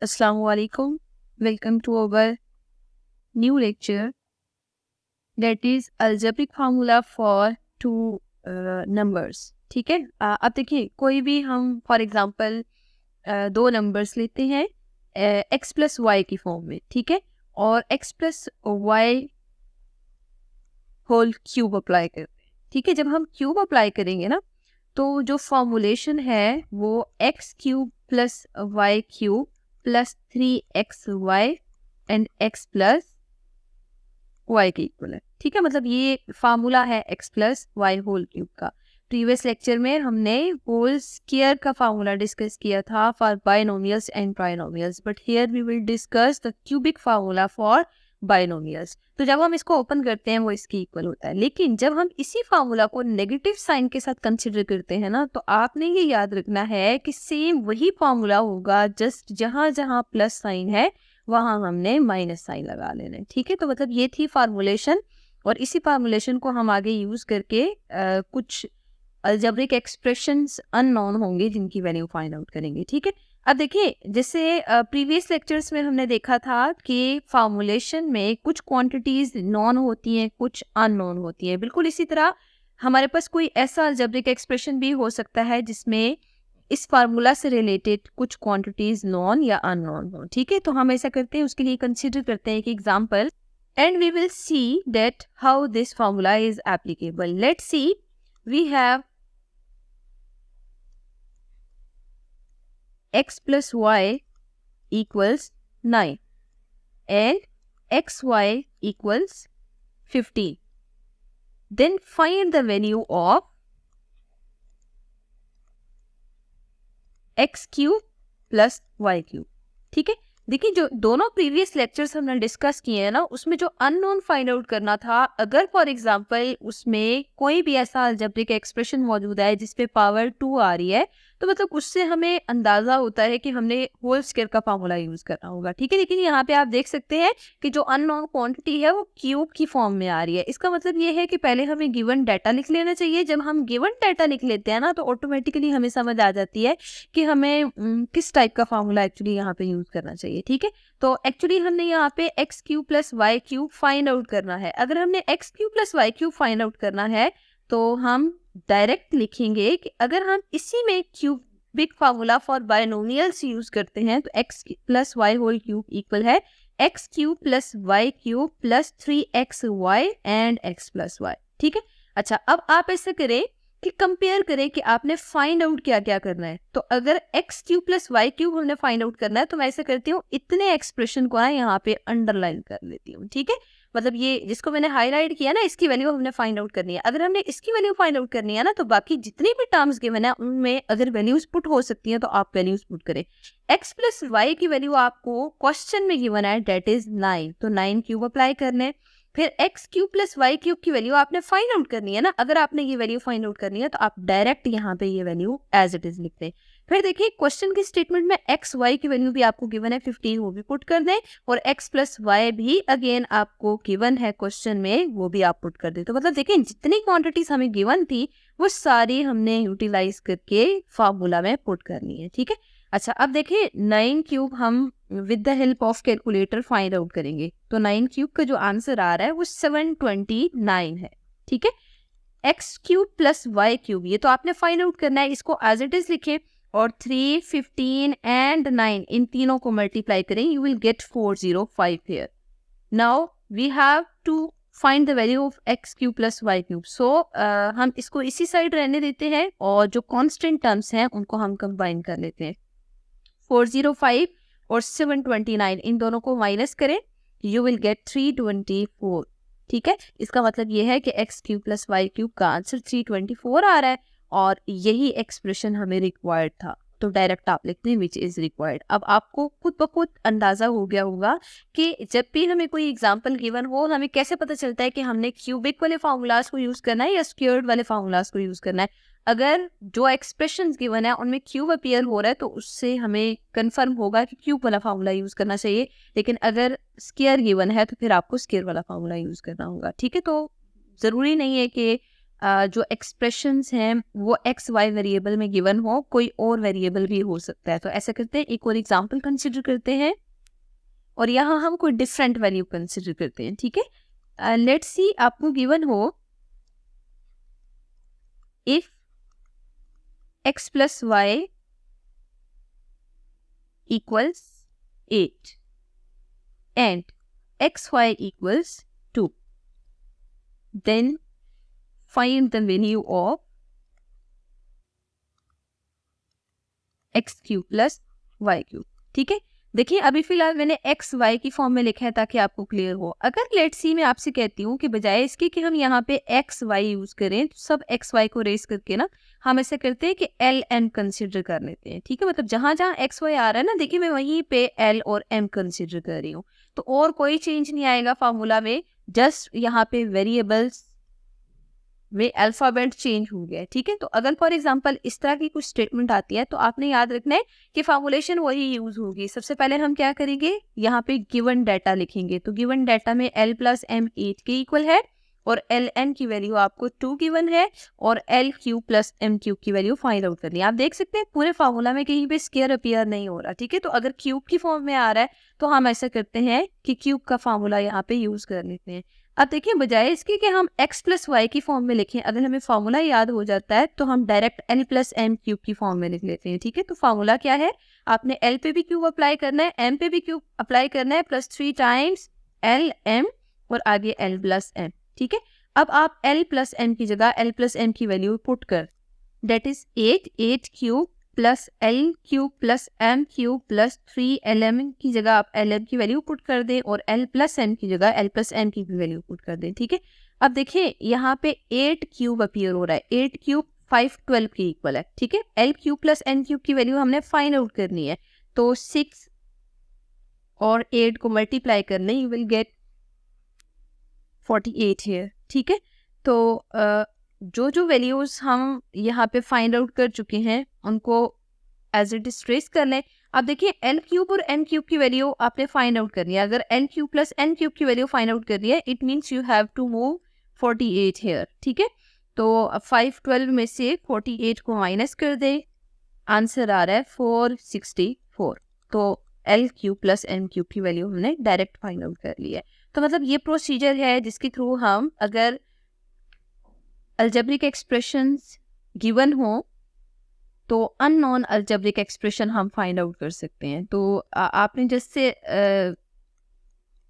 Assalamualaikum. Welcome to our new lecture, that is algebraic formula for two numbers. ठीक है, अब देखिए कोई भी हम फॉर एग्जांपल दो नंबर्स लेते हैं x प्लस वाई की फॉर्म में, ठीक है, और x plus Y whole cube apply करते हैं. ठीक है, जब हम क्यूब अप्लाई करेंगे ना तो जो फॉर्मुलेशन है वो x cube plus Y cube plus 3xy and x plus y के इक्वल है. ठीक है, मतलब ये फार्मूला है x plus Y whole cube का. प्रीवियस लेक्चर में हमने होल स्क्वायर का फार्मूला डिस्कस किया था for binomials and trinomials, but here we will discuss the cubic formula for binomials. तो जब हम इसको ओपन करते हैं वो इसके इक्वल होता है, लेकिन जब हम इसी फार्मूला को नेगेटिव साइन के साथ कंसिडर करते हैं ना तो आपने ये याद रखना है कि सेम वही फार्मूला होगा, जस्ट जहां जहां प्लस साइन है वहां हमने माइनस साइन लगा लेना है. ठीक है, तो मतलब ये थी फार्मूलेशन, और इसी फार्मूलेशन को हम आगे यूज करके कुछ अलजेब्रिक एक्सप्रेशंस अननोन होंगे जिनकी वैल्यू फाइंड आउट करेंगे. ठीक है, अब देखिए जैसे प्रीवियस लेक्चर्स में हमने देखा था कि फार्मूलेशन में कुछ क्वांटिटीज नॉन होती हैं, कुछ अननोन होती हैं. बिल्कुल इसी तरह हमारे पास कोई ऐसा अलजेब्रिक एक्सप्रेशन भी हो सकता है जिसमें इस फार्मूला से रिलेटेड कुछ क्वांटिटीज नॉन या अननोन हो. ठीक है, तो हम ऐसा करते हैं, उसके लिए कंसीडर करते हैं एक example and we will see that how this formula is applicable. Let's see, we have x plus y equals 9 and xy equals 15. Then find the value of x cube plus y cube. ठीक है, देखिए जो दोनों previous lectures हमने discuss किए हैं ना उसमें जो अननोन फाइंड आउट करना था, अगर फॉर एग्जांपल उसमें कोई भी ऐसा अलजेब्रिक एक्सप्रेशन मौजूद है जिसपे पावर 2 आ रही है तो मतलब उससे हमें अंदाजा होता है कि हमने होल स्क्वायर का फार्मूला यूज करना होगा. ठीक है, लेकिन यहाँ पे आप देख सकते हैं कि जो अननोन क्वांटिटी है वो क्यूब की फॉर्म में आ रही है. इसका मतलब ये है कि पहले हमें गिवन डाटा लिख लेना चाहिए. जब हम गिवन डाटा लिख लेते हैं ना तो ऑटोमेटिकली हमें समझ आ जाती है कि हमें किस टाइप का फार्मूला एक्चुअली यहाँ पे यूज करना चाहिए. ठीक है, तो एक्चुअली हमने यहाँ पे x cube plus Y cube find out करना है. अगर हमने x cube plus Y cube find out करना है तो हम डायरेक्ट लिखेंगे कि अगर हम इसी में cubic formula for binomials use करते हैं तो X plus Y whole cube equal है x cube plus Y cube plus 3xy and x plus Y. ठीक है, अच्छा अब आप ऐसे करें कि कंपेयर करें कि आपने फाइंड आउट क्या क्या करना है. तो अगर x cube plus Y cube हमने फाइंड आउट करना है तो मैं ऐसे करती हूँ, इतने एक्सप्रेशन को ना यहाँ पे अंडरलाइन कर लेती हूँ. ठीक है, मतलब ये जिसको मैंने हाईलाइट किया ना इसकी वैल्यू हमने फाइंड आउट करनी है. अगर हमने इसकी वैल्यू फाइंड आउट करनी है ना तो बाकी जितनी भी टर्म्स गिवन है उनमें अगर वैल्यूज पुट हो सकती हैं तो आप वैल्यूज पुट करें. x प्लस वाई की वैल्यू आपको क्वेश्चन में गिवन है, डेट इज 9, तो 9 क्यूब अप्लाई करने. फिर x cube plus Y cube की वैल्यू आपने फाइंड आउट करनी है ना. अगर आपने ये वैल्यू फाइंड आउट करनी है तो आप डायरेक्ट यहाँ पे ये वैल्यू एज इट इज लिख दें. फिर देखिए क्वेश्चन की स्टेटमेंट में एक्स वाई की वैल्यू भी आपको गिवन है 15, वो भी पुट कर दें, और x प्लस वाई भी अगेन आपको गिवन है क्वेश्चन में, वो भी आप पुट कर दें. तो मतलब देखिए जितनी क्वांटिटीज हमें गिवन थी वो सारी हमने यूटिलाइज करके फार्मूला में पुट करनी है. ठीक है, अच्छा अब देखिए 9 क्यूब हम with the help of calculator find out करेंगे. तो 9 क्यूब का जो आंसर आ रहा है वो 729 है. ठीक है, x cube plus Y cube ये तो आपने फाइंड आउट करना है, इसको एज इट इज लिखें और 3, 15 एंड 9 इन तीनों को मल्टीप्लाई करें, you will get 405 here. Now we have to find the value of X cube plus Y cube. So हम इसको इसी साइड रहने देते हैं और जो कॉन्स्टेंट टर्म्स हैं उनको हम कंबाइन कर लेते हैं. 405 और 729 इन दोनों को माइनस करें, यू विल गेट 324. ठीक है, इसका मतलब ये है कि x cube plus Y cube का आंसर 324 आ रहा है और यही एक्सप्रेशन हमें रिक्वायर्ड था. तो डायरेक्ट आप लिखते हैं विच इज रिक्वायर्ड. अब आपको खुद ब खुद अंदाजा हो गया होगा कि जब भी हमें कोई एग्जांपल गिवन हो हमें कैसे पता चलता है कि हमने क्यूबिक वाले फार्मूलाज को यूज करना है या स्क्वायर्ड वाले फार्मूलाज को यूज करना है. अगर जो एक्सप्रेशंस गिवन है उनमें क्यूब अपीयर हो रहा है तो उससे हमें कंफर्म होगा कि क्यूब वाला फार्मूला यूज करना चाहिए, लेकिन अगर स्क्वायर गिवन है तो फिर आपको स्क्वायर वाला फार्मूला यूज करना होगा. ठीक है, तो जरूरी नहीं है कि जो एक्सप्रेशंस हैं वो एक्स वाई वेरिएबल में गिवन हो, कोई और वेरिएबल भी हो सकता है। तो ऐसा करते हैं, एक और एग्जांपल कंसिडर करते हैं और यहाँ हम कोई डिफरेंट वैल्यू कंसिडर करते हैं, ठीक है। लेट्स सी आपको गिवन हो if x plus y equals 8 and xy equals 2, then find the value of x cube plus Y cube. ठीक है, देखिए अभी फिलहाल मैंने एक्स वाई की फॉर्म में लिखा है ताकि आपको क्लियर हो। अगर लेट सी मैं आपसे कहती हूँ कि बजाय इसके कि हम यहाँ पे एक्स वाई यूज करें, तो सब एक्स वाई को रेस करके ना हम ऐसे करते हैं कि एल एम कंसिडर कर लेते हैं। ठीक है, मतलब जहां जहां एक्स वाई आ रहा है ना, देखिए मैं वहीं पे एल और एम कंसिडर कर रही हूँ, तो और कोई चेंज नहीं आएगा फार्मूला में, जस्ट यहाँ पे वेरिएबल्स में अल्फाबेट चेंज हो गया है। ठीक है, तो अगर फॉर एग्जांपल इस तरह की कुछ स्टेटमेंट आती है तो आपने याद रखना है कि फॉर्मुलेशन वही यूज होगी। सबसे पहले हम क्या करेंगे, यहाँ पे गिवन डाटा लिखेंगे। तो गिवन डाटा में एल प्लस एम 8 के इक्वल है और एल एन की वैल्यू आपको 2 गिवन है और l cube plus m cube की वैल्यू फाइंड आउट करनी है। आप देख सकते हैं पूरे फार्मूला में कहीं पे स्क्वायर अपीयर नहीं हो रहा। ठीक है, तो अगर क्यूब की फॉर्म में आ रहा है तो हम ऐसा करते हैं कि क्यूब का फार्मूला यहाँ पे यूज कर लेते हैं। अब देखिए बजाय इसके कि हम x प्लस वाई की फॉर्म में लिखें, अगर हमें फार्मूला याद हो जाता है तो हम direct l plus m cube की फॉर्म में लिख लेते हैं। ठीक है, तो फार्मूला क्या है, आपने l पे भी क्यूब अप्लाई करना है, m पे भी क्यूब अप्लाई करना है, प्लस 3 टाइम्स l m और आगे l प्लस m। ठीक है, अब आप l प्लस m की जगह l प्लस m की वैल्यू पुट कर, that is 8 cube plus l cube plus m cube plus 3 l m की जगह आप एल एम की वैल्यू पुट कर दें और एल प्लस एम की जगह एल प्लस एम की भी वैल्यू पुट कर दें। ठीक है, अब देखिए यहाँ पे 8 क्यूब अपीयर हो रहा है, 8 क्यूब 512 के इक्वल है। ठीक है, l cube plus n cube की वैल्यू हमने फाइंड आउट करनी है, तो 6 और 8 को मल्टीप्लाई करने यू विल गेट 48 हियर। ठीक है, तो जो जो वैल्यूज हम यहाँ पे फाइंड आउट कर चुके हैं उनको एज इट इज ट्रेस कर लें। अब देखिए एल क्यूब और एम क्यूब की वैल्यू आपने फाइंड आउट करनी है। अगर l cube plus n cube की वैल्यू फाइंड आउट करनी है, it means you have to move 48 here. ठीक है, तो 512 में से 48 को माइनस कर दे, आंसर आ रहा है 464। तो l cube plus m cube की वैल्यू हमने डायरेक्ट फाइंड आउट कर ली है। तो मतलब ये प्रोसीजर है जिसके थ्रू हम अगर अलजेब्रिक एक्सप्रेशंस गिवन हो तो अननोन अलजेब्रिक एक्सप्रेशन हम फाइंड आउट कर सकते हैं। तो आपने जैसे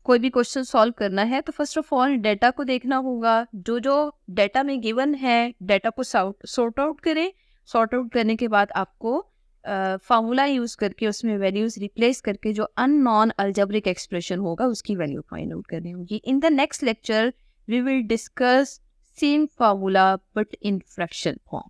कोई भी क्वेश्चन सॉल्व करना है तो फर्स्ट ऑफ ऑल डेटा को देखना होगा, जो जो डेटा में गिवन है डेटा को सॉर्ट आउट करें। सॉर्ट आउट करने के बाद आपको फार्मूला यूज करके उसमें वैल्यूज रिप्लेस करके जो अननोन अलजेब्रिक एक्सप्रेशन होगा उसकी वैल्यू फाइंड आउट करनी होगी। In the next lecture we will discuss same formula but in fraction form.